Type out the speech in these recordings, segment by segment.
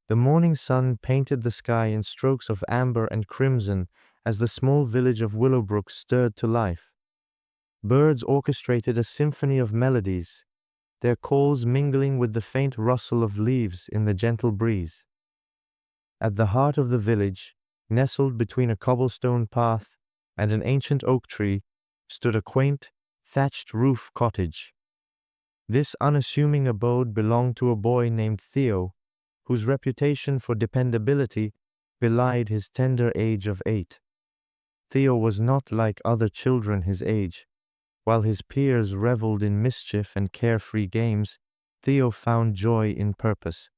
The morning sun painted the sky in strokes of amber and crimson as the small village of Willowbrook stirred to life. Birds orchestrated a symphony of melodies, their calls mingling with the faint rustle of leaves in the gentle breeze. At the heart of the village, nestled between a cobblestone path and an ancient oak tree, stood a quaint, thatched roof cottage. This unassuming abode belonged to a boy named Theo, whose reputation for dependability belied his tender age of 8. Theo was not like other children his age. While his peers reveled in mischief and carefree games, Theo found joy in purpose.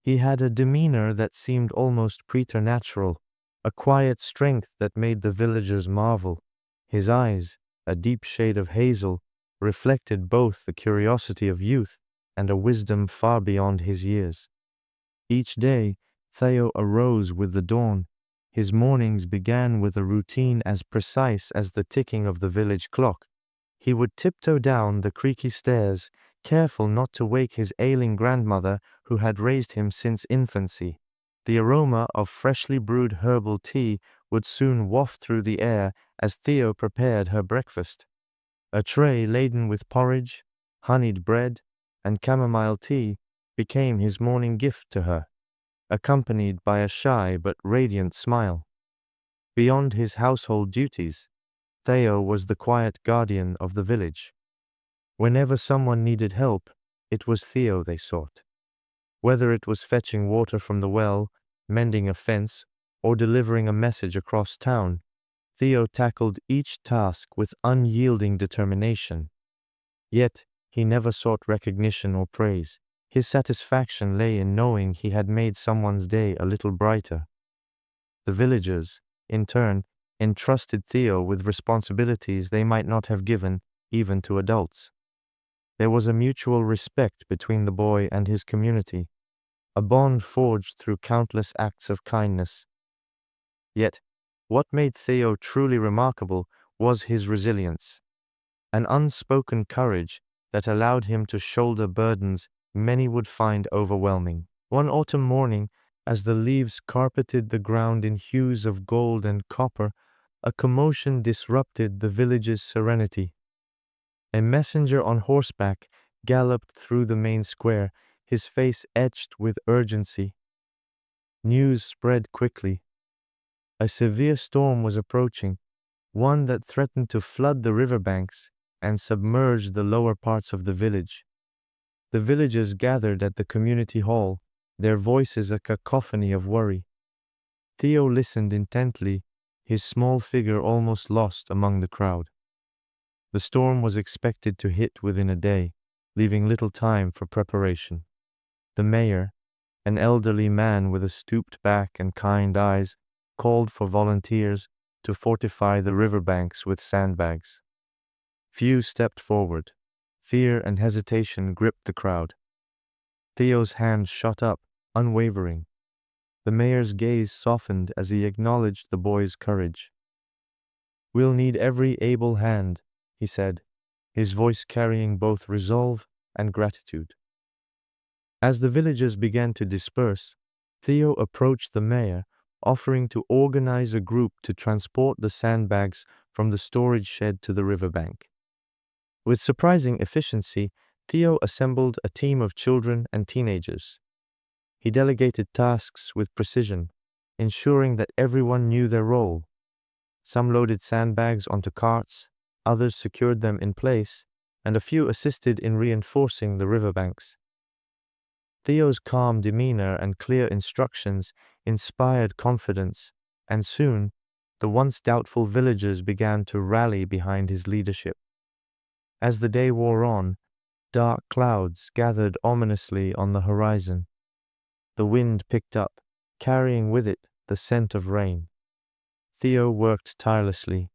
He had a demeanor that seemed almost preternatural, a quiet strength that made the villagers marvel. His eyes, a deep shade of hazel, reflected both the curiosity of youth and a wisdom far beyond his years. Each day, Theo arose with the dawn. His mornings began with a routine as precise as the ticking of the village clock. He would tiptoe down the creaky stairs, careful not to wake his ailing grandmother who had raised him since infancy. The aroma of freshly brewed herbal tea would soon waft through the air as Theo prepared her breakfast. A tray laden with porridge, honeyed bread, and chamomile tea became his morning gift to her, accompanied by a shy but radiant smile. Beyond his household duties, Theo was the quiet guardian of the village. Whenever someone needed help, it was Theo they sought. Whether it was fetching water from the well, mending a fence, or delivering a message across town, Theo tackled each task with unyielding determination. Yet, he never sought recognition or praise. His satisfaction lay in knowing he had made someone's day a little brighter. The villagers, in turn, entrusted Theo with responsibilities they might not have given even to adults. There was a mutual respect between the boy and his community, a bond forged through countless acts of kindness. Yet, what made Theo truly remarkable was his resilience, an unspoken courage that allowed him to shoulder burdens many would find overwhelming. One autumn morning, as the leaves carpeted the ground in hues of gold and copper, a commotion disrupted the village's serenity. A messenger on horseback galloped through the main square, his face etched with urgency. News spread quickly. A severe storm was approaching, one that threatened to flood the riverbanks and submerge the lower parts of the village. The villagers gathered at the community hall, their voices a cacophony of worry. Theo listened intently, his small figure almost lost among the crowd. The storm was expected to hit within a day, leaving little time for preparation. The mayor, an elderly man with a stooped back and kind eyes, called for volunteers to fortify the riverbanks with sandbags. Few stepped forward. Fear and hesitation gripped the crowd. Theo's hand shot up, unwavering. The mayor's gaze softened as he acknowledged the boy's courage. "We'll need every able hand," he said, his voice carrying both resolve and gratitude. As the villagers began to disperse, Theo approached the mayor, offering to organize a group to transport the sandbags from the storage shed to the riverbank. With surprising efficiency, Theo assembled a team of children and teenagers. He delegated tasks with precision, ensuring that everyone knew their role. Some loaded sandbags onto carts, others secured them in place, and a few assisted in reinforcing the riverbanks. Theo's calm demeanor and clear instructions inspired confidence, and soon, the once doubtful villagers began to rally behind his leadership. As the day wore on, dark clouds gathered ominously on the horizon. The wind picked up, carrying with it the scent of rain. Theo worked tirelessly,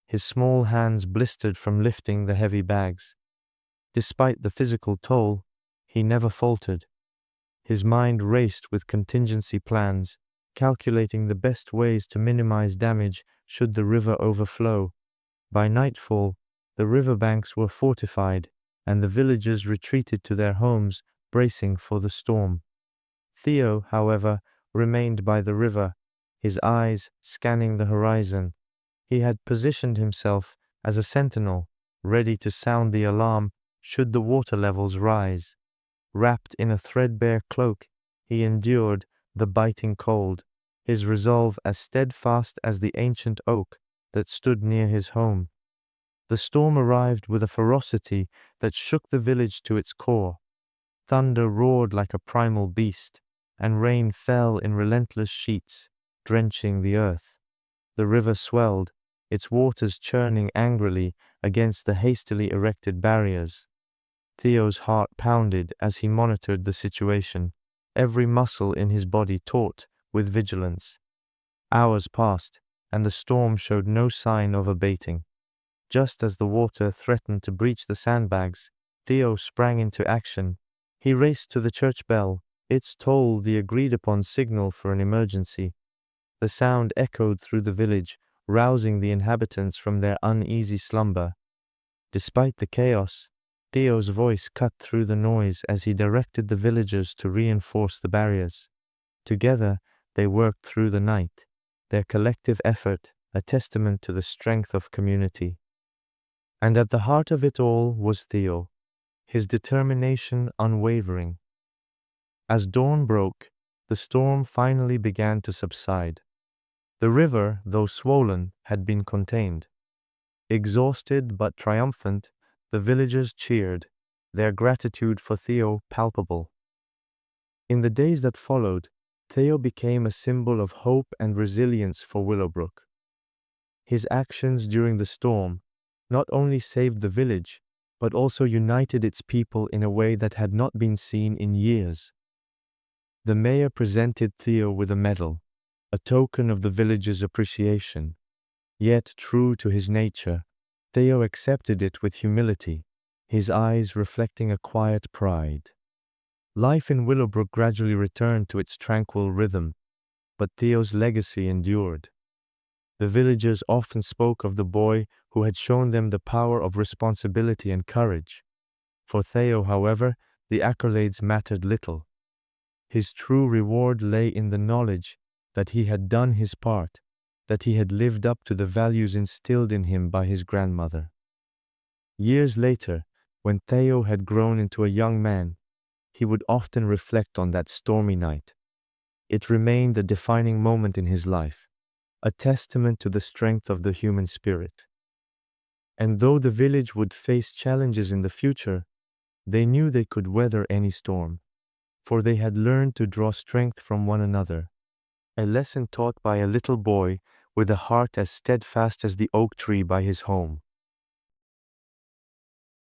his small hands blistered from lifting the heavy bags. Despite the physical toll, he never faltered. His mind raced with contingency plans, calculating the best ways to minimize damage should the river overflow. By nightfall, the riverbanks were fortified, and the villagers retreated to their homes, bracing for the storm. Theo, however, remained by the river, his eyes scanning the horizon. He had positioned himself as a sentinel, ready to sound the alarm should the water levels rise. Wrapped in a threadbare cloak, he endured the biting cold, his resolve as steadfast as the ancient oak that stood near his home. The storm arrived with a ferocity that shook the village to its core. Thunder roared like a primal beast, and rain fell in relentless sheets, drenching the earth. The river swelled, its waters churning angrily against the hastily erected barriers. Theo's heart pounded as he monitored the situation, every muscle in his body taut with vigilance. Hours passed, and the storm showed no sign of abating. Just as the water threatened to breach the sandbags, Theo sprang into action. He raced to the church bell, its toll the agreed-upon signal for an emergency. The sound echoed through the village, rousing the inhabitants from their uneasy slumber. Despite the chaos, Theo's voice cut through the noise as he directed the villagers to reinforce the barriers. Together, they worked through the night, their collective effort a testament to the strength of community. And at the heart of it all was Theo, his determination unwavering. As dawn broke, the storm finally began to subside. The river, though swollen, had been contained. Exhausted but triumphant, the villagers cheered, their gratitude for Theo palpable. In the days that followed, Theo became a symbol of hope and resilience for Willowbrook. His actions during the storm not only saved the village, but also united its people in a way that had not been seen in years. The mayor presented Theo with a medal, a token of the village's appreciation. Yet, true to his nature, Theo accepted it with humility, his eyes reflecting a quiet pride. Life in Willowbrook gradually returned to its tranquil rhythm, but Theo's legacy endured. The villagers often spoke of the boy who had shown them the power of responsibility and courage. For Theo, however, the accolades mattered little. His true reward lay in the knowledge that he had done his part, that he had lived up to the values instilled in him by his grandmother. Years later, when Theo had grown into a young man, he would often reflect on that stormy night. It remained a defining moment in his life, a testament to the strength of the human spirit. And though the village would face challenges in the future, they knew they could weather any storm, for they had learned to draw strength from one another, a lesson taught by a little boy with a heart as steadfast as the oak tree by his home.